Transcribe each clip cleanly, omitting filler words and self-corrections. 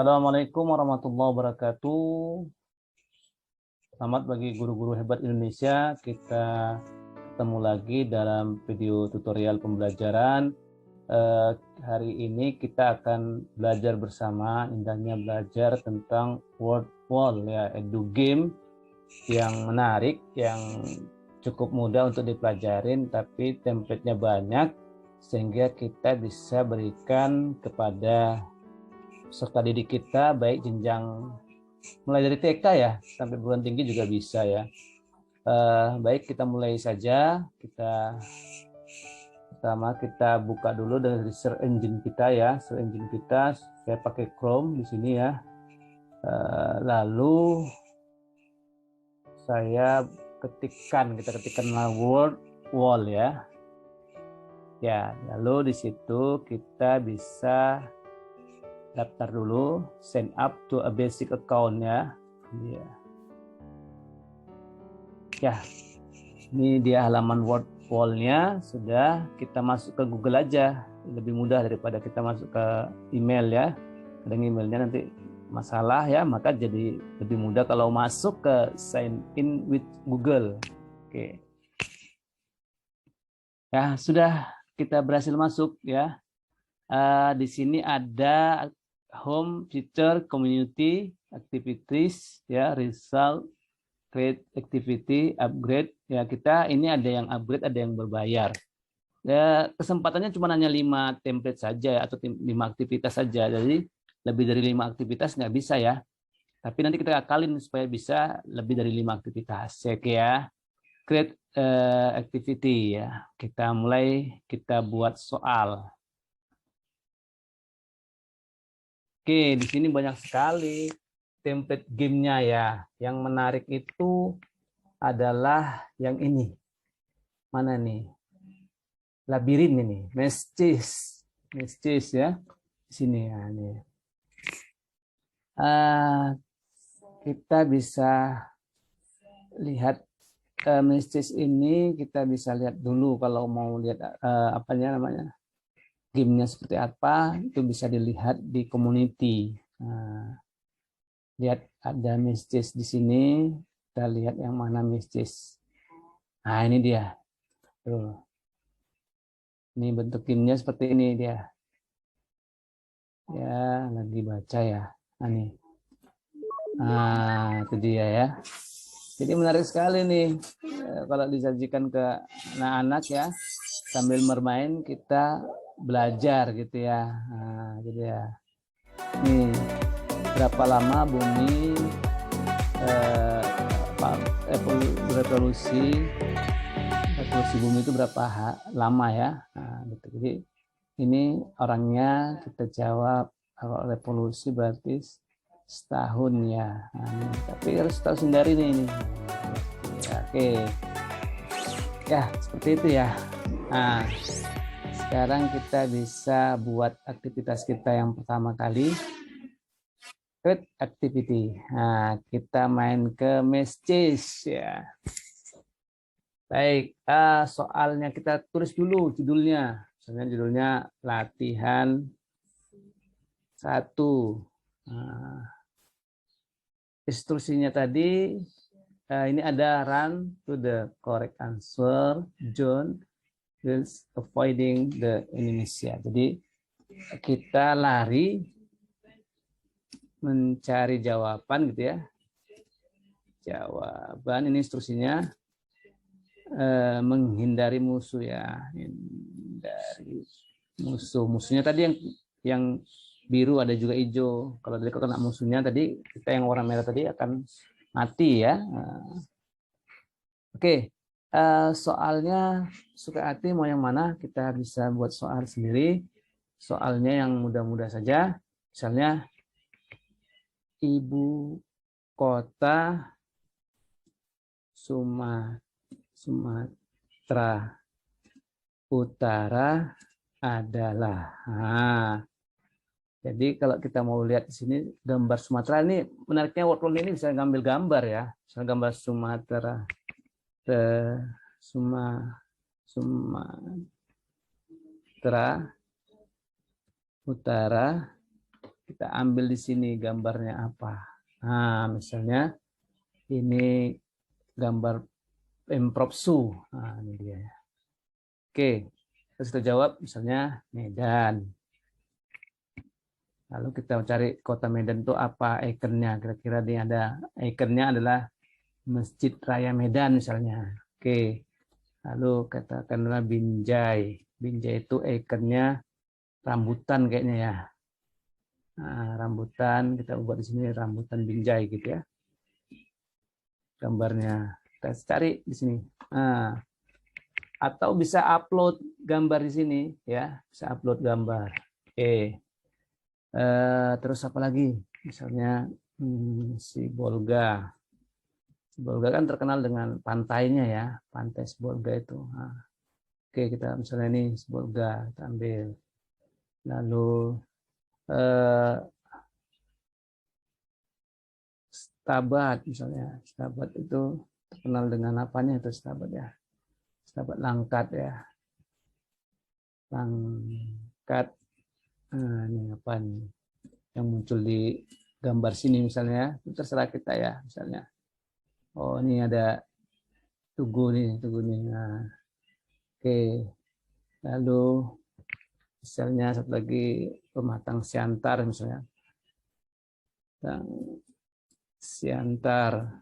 Assalamualaikum warahmatullahi wabarakatuh. Selamat bagi guru-guru hebat Indonesia. Kita ketemu lagi dalam video tutorial pembelajaran. Hari ini kita akan belajar bersama, indahnya belajar tentang word wall ya, edu game yang menarik, yang cukup mudah untuk dipelajarin, tapi template-nya banyak sehingga kita bisa berikan kepada peserta didik kita, baik jenjang mulai dari TK ya sampai perguruan tinggi juga bisa ya. Baik, kita mulai saja. Pertama kita buka dulu dari search engine kita ya. Search engine kita saya pakai Chrome di sini ya. Lalu kita ketikkanlah word wall ya. Ya, lalu di situ kita bisa daftar dulu, sign up to a basic account ya. Ya, ini dia halaman word wall-nya. Sudah, kita masuk ke Google aja, lebih mudah daripada kita masuk ke email ya. Kadang emailnya nanti masalah ya, maka jadi lebih mudah kalau masuk ke sign in with Google. Oke. Ya, sudah, kita berhasil masuk ya. Di sini ada home, feature, community, activities, ya, result, create activity, upgrade. Ya, kita ini ada yang upgrade, ada yang berbayar. Ya, kesempatannya cuma hanya 5 template saja atau 5 aktivitas saja. Jadi lebih dari 5 aktivitas nggak bisa ya. Tapi nanti kita akalin supaya bisa lebih dari 5 aktivitas. Oke ya. Create activity ya. Kita mulai, kita buat soal. Oke, di sini banyak sekali template gamenya ya. Yang menarik itu adalah yang ini. Mana nih? Labirin ini, Mestis ya. Di sini ya. Nih. Kita bisa lihat Mestis ini. Kita bisa lihat dulu kalau mau lihat namanya gamenya seperti apa, itu bisa dilihat di community. Lihat ada Mestis di sini, kita lihat yang mana Mestis. Nah, ini dia. Tuh. Ini bentuk gamenya seperti ini dia. Ya, lagi baca ya. Nah, itu dia ya. Jadi menarik sekali nih kalau disajikan ke anak-anak ya, sambil bermain kita belajar gitu ya. Nah, gitu ya. Nih, berapa lama bumi berevolusi bumi itu berapa lama ya. Nah, gitu. Jadi ini orangnya kita jawab, kalau revolusi berarti setahun ya. Nah, tapi harus tahu sendiri ini. Ya, oke. Ya, seperti itu ya. Nah, sekarang kita bisa buat aktivitas kita yang pertama kali. Create activity. Nah, kita main ke Mestis ya. Baik, soalnya kita tulis dulu judulnya. Misalnya judulnya latihan 1. Nah, instruksinya tadi ini ada run to the correct answer, John is avoiding the enemies ya. Jadi kita lari mencari jawaban gitu ya. Jawaban ini instruksinya menghindari musuh ya. Hindari musuh. Musuhnya tadi yang biru, ada juga hijau. Kalau dari kena musuhnya tadi, kita yang warna merah tadi akan mati ya. Oke. Soalnya suka hati mau yang mana, kita bisa buat soal sendiri. Soalnya yang mudah-mudah saja. Misalnya ibu kota Sumatera Utara adalah. Nah, jadi kalau kita mau lihat di sini gambar Sumatera, ini menariknya word ini bisa ngambil gambar ya. Misalnya gambar Sumatera Sumatera Utara, kita ambil di sini gambarnya apa. Nah, misalnya ini gambar Pemprovsu. Nah, ini dia. Oke, terus kita jawab misalnya Medan. Lalu kita cari kota Medan itu apa ikonnya. Kira-kira ini ada ikonnya adalah Masjid Raya Medan misalnya. Oke, lalu katakanlah Binjai. Binjai itu ikonnya rambutan kayaknya ya. Nah, rambutan kita buat di sini rambutan Binjai gitu ya. Gambarnya kita cari di sini. Nah, atau bisa upload gambar di sini ya, bisa upload gambar. Oke. Terus apa lagi? Misalnya Sibolga. Sibolga kan terkenal dengan pantainya ya, pantai Sibolga itu. Nah, oke, kita misalnya ini Sibolga kita ambil. Lalu Stabat misalnya, Stabat itu terkenal dengan apanya itu Stabat ya? Stabat Langkat ya, Langkat. Nah, ini apa nih yang muncul di gambar sini misalnya, itu terserah kita ya misalnya. Oh ini ada Tugu nih. Nah, oke. Lalu misalnya satu lagi Pematang Siantar misalnya. Siantar.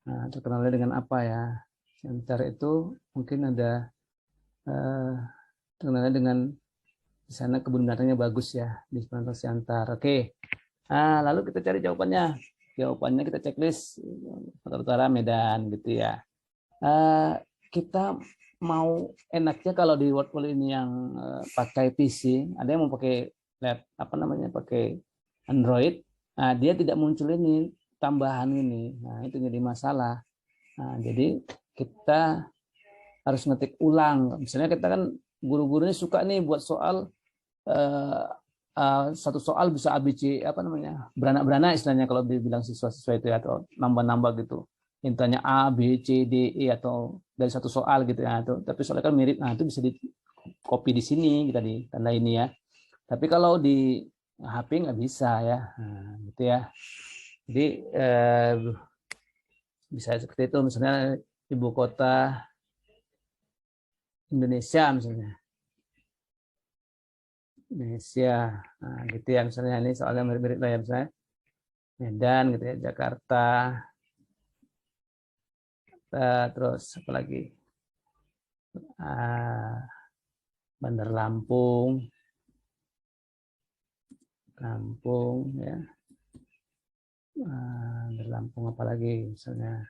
Nah, terkenalnya dengan apa ya? Siantar itu mungkin ada terkenalnya dengan di sana kebun binatangnya bagus ya di Pematang Siantar. Oke. Nah, lalu kita cari jawabannya. Jawabannya kita checklist Sumatera Utara, Medan gitu ya. Kita mau enaknya kalau di Wordful ini yang pakai PC, ada yang mau pakai pakai Android. Nah, dia tidak muncul ini tambahan ini. Nah, itu jadi masalah. Nah, jadi kita harus ngetik ulang. Misalnya kita kan guru-gurunya suka nih buat soal satu soal bisa ABC beranak-beranak istilahnya kalau dibilang siswa-siswa itu ya, atau nambah-nambah gitu. Intinya A, B, C, D, E atau dari satu soal gitu ya. Tapi soalnya kan mirip, nah itu bisa di copy di sini kita di tanda ini ya. Tapi kalau di HP nggak bisa ya, nah, gitu ya. Jadi bisa seperti itu misalnya ibu kota Indonesia misalnya. Indonesia, nah, gitu ya misalnya ini soalnya mirip-mirip lah ya misalnya Medan gitu ya, Jakarta, terus apa lagi Bandar Lampung ya, Bandar Lampung apa lagi misalnya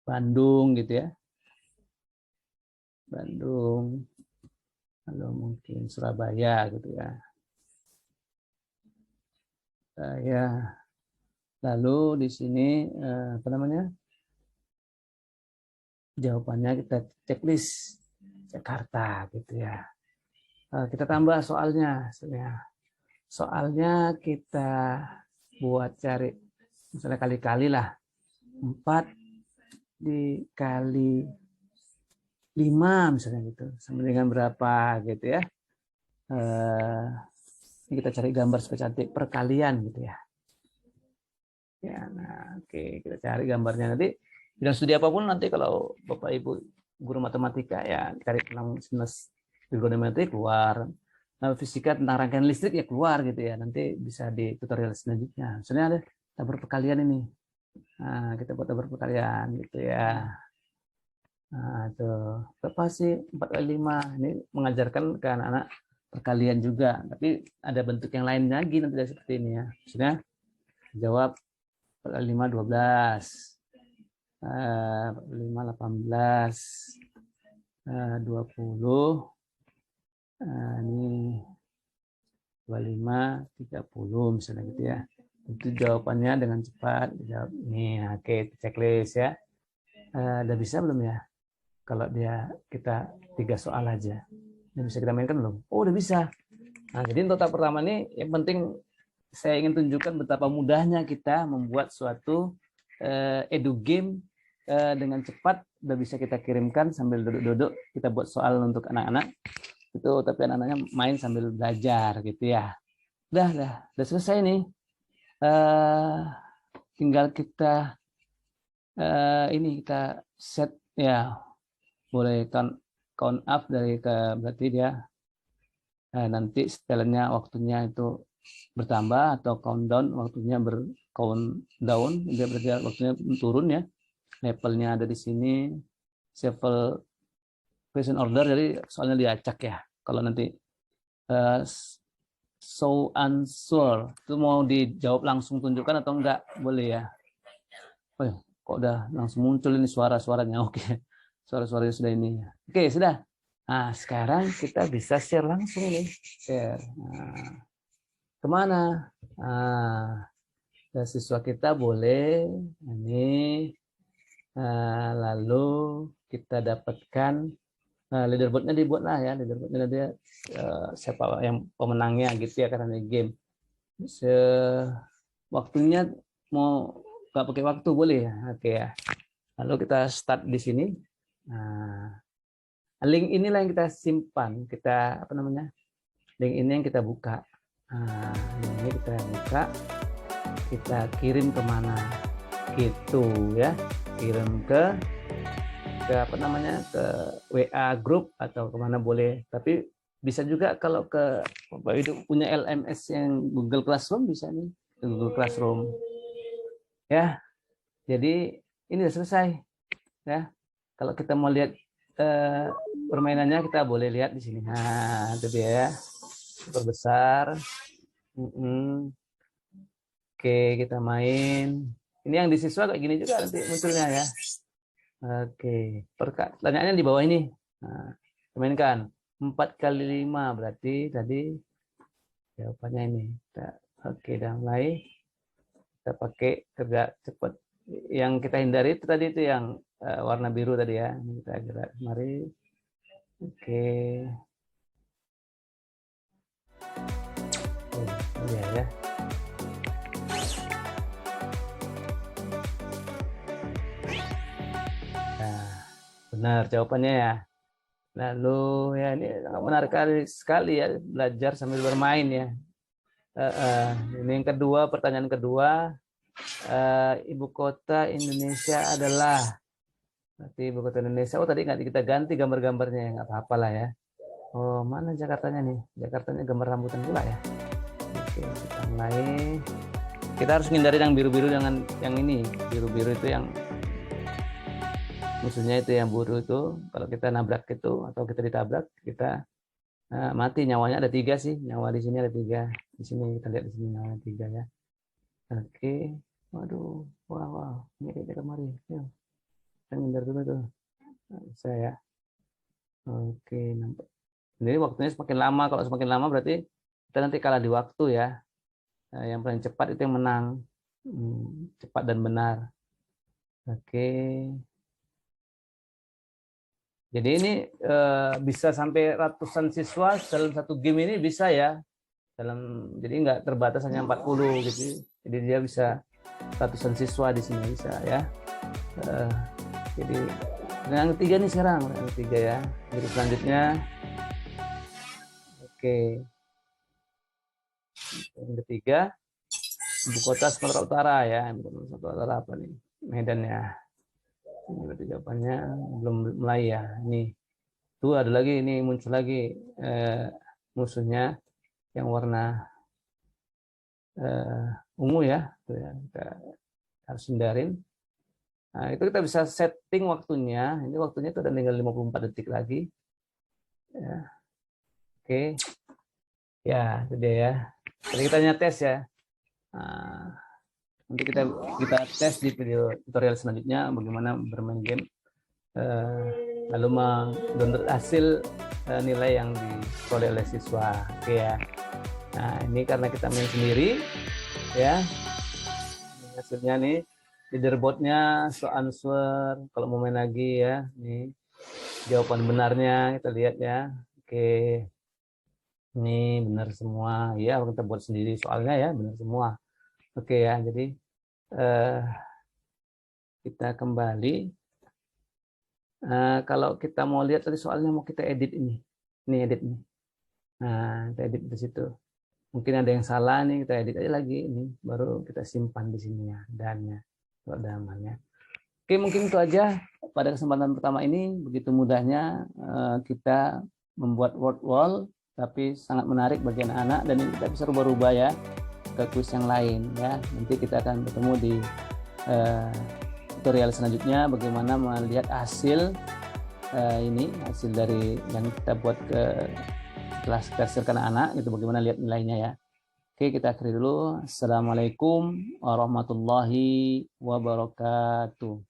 Bandung gitu ya, Bandung, lalu mungkin Surabaya gitu ya. Ya, lalu di sini apa namanya? Jawabannya kita checklist Jakarta gitu ya. Kita tambah soalnya. Soalnya kita buat cari misalnya kali-kali lah 4 dikali 5 misalnya gitu. Sama dengan berapa gitu ya. Ini kita cari gambar supaya cantik perkalian gitu ya. Ya, nah, oke, kita cari gambarnya nanti. Bidang studi apapun nanti kalau Bapak Ibu guru matematika ya cari tentang sinus trigonometri keluar. Nah, fisika tentang rangkaian listrik ya keluar gitu ya. Nanti bisa di tutorial selanjutnya. Misalnya ada tabur perkalian ini. Nah, kita buat tabur perkalian gitu ya. Nah, itu berapa sih 4 kali 5? Ini mengajarkan ke anak-anak perkalian juga, tapi ada bentuk yang lain lagi nanti seperti ini ya. Maksudnya jawab 4 kali 5 12, 5 18, 20, ini 25 30 misalnya gitu ya. Itu jawabannya dengan cepat dijawab ini. Oke, checklist ya. Udah bisa belum ya? Kalau kita 3 soal aja. Udah bisa kita mainkan belum? Oh, udah bisa. Nah, jadi untuk tahap pertama ini yang penting saya ingin tunjukkan betapa mudahnya kita membuat suatu edu game dengan cepat. Udah bisa kita kirimkan sambil duduk-duduk kita buat soal untuk anak-anak. Itu tapi anak-anaknya main sambil belajar gitu ya. Udah selesai nih. Tinggal kita ini kita set ya, boleh count up dari berarti dia nanti setelannya waktunya itu bertambah atau countdown waktunya countdown, dia berarti waktunya turun ya, levelnya ada di sini, shuffle question order, jadi soalnya diacak ya. Kalau nanti show answer itu mau dijawab langsung, tunjukkan atau enggak, boleh ya. Oh, kok udah langsung muncul ini suara-suaranya. Oke, suara-suaranya sudah ini. Oke, sudah. Nah, sekarang kita bisa share langsung nih. Share. Nah, kemana? Nah, siswa kita boleh ini. Lalu kita dapatkan leaderboardnya, dibuat lah ya. Leaderboardnya dia siapa yang pemenangnya gitu ya, karena ini game. Waktunya mau nggak pakai waktu boleh ya. Oke ya. Lalu kita start di sini. Nah, link inilah yang kita simpan, kita apa namanya? Link ini yang kita buka. Nah, ini kita buka, kita kirim kemana? Gitu ya. Kirim ke apa namanya, ke WA grup atau kemana boleh. Tapi bisa juga kalau ke Bapak itu punya LMS yang Google Classroom, bisa nih Google Classroom ya. Jadi ini sudah selesai ya. Kalau kita mau lihat permainannya, kita boleh lihat di sini. Nah, itu dia ya, perbesar. Oke, kita main. Ini yang di siswa kayak gini juga nanti munculnya ya. Oke, pertanyaannya di bawah ini. Nah, mainkan 4 kali 5 berarti tadi jawabannya ini. Oke, udah mulai. Kita pakai kerja cepat. Yang kita hindari itu tadi itu yang warna biru tadi ya. Ini kita gerak. Mari. Oke. Iya ya. Nah, benar jawabannya ya. Lalu ya, ini sangat menarik sekali ya, belajar sambil bermain ya. Ini yang kedua, pertanyaan kedua. Ibu kota Indonesia adalah, berarti ibu kota Indonesia. Oh, tadi nggak kita ganti gambar-gambarnya ya, nggak apa-apa lah ya. Oh, mana Jakartanya nih? Jakartanya gambar rambutan pula ya. Oke, kita mulai. Kita harus menghindari yang biru-biru, dengan yang ini. Biru-biru itu yang musuhnya, itu yang biru itu. Kalau kita nabrak itu atau kita ditabrak, kita mati. Nyawanya ada 3 sih. Nyawa di sini ada 3. Di sini kita lihat di sini nyawa 3 ya. Oke. Waduh, wow, ini kita kemari. Yuk, kita ngindar dulu tuh. Saya. Oke, nampak. Jadi waktunya semakin lama. Kalau semakin lama berarti kita nanti kalah di waktu ya. Yang paling cepat itu yang menang. Cepat dan benar. Oke. Jadi ini bisa sampai ratusan siswa dalam satu game ini bisa ya. Jadi nggak terbatas hanya 40 gitu. Jadi dia bisa ratusan siswa di sini bisa ya. Jadi yang ketiga nih sekarang, yang ketiga ya. Jadi selanjutnya, oke, yang ketiga, ibu kota Sumatera Utara ya. Ibu kota Sumatera Utara apa nih? Medan ya. Ini berarti jawabannya belum mulai ya. Ini tuh ada lagi, ini muncul lagi musuhnya yang warna ungu ya. Tuh ya, kita harus hindarin. Nah, itu kita bisa setting waktunya. Ini waktunya itu udah tinggal 54 detik lagi. Ya. Oke. Ya, itu dia ya. Jadi kita nyetes ya. Nah, nanti kita tes di video tutorial selanjutnya bagaimana bermain game. Lalu mendownload hasil nilai yang diperoleh oleh siswa. Oke ya. Nah, ini karena kita main sendiri ya. Ini hasilnya nih. Leaderboardnya, so answer, kalau mau main lagi ya, nih jawaban benarnya kita lihat ya. Oke, ini benar semua ya, kita buat sendiri soalnya ya, benar semua. Oke ya, jadi kita kembali. Kalau kita mau lihat tadi soalnya, mau kita edit ini edit nih. Nah, kita edit di situ. Mungkin ada yang salah nih, kita edit aja lagi ini, baru kita simpan di sini ya dannya, rekamannya. Oke, mungkin itu aja pada kesempatan pertama ini. Begitu mudahnya kita membuat word wall, tapi sangat menarik bagi anak-anak, dan ini kita bisa rubah-rubah ya ke kuis yang lain ya. Nanti kita akan bertemu di tutorial selanjutnya bagaimana melihat hasil ini, hasil dari yang kita buat ke kelas ke anak-anak itu, bagaimana lihat nilainya ya. Oke, kita akhiri dulu. Assalamualaikum warahmatullahi wabarakatuh.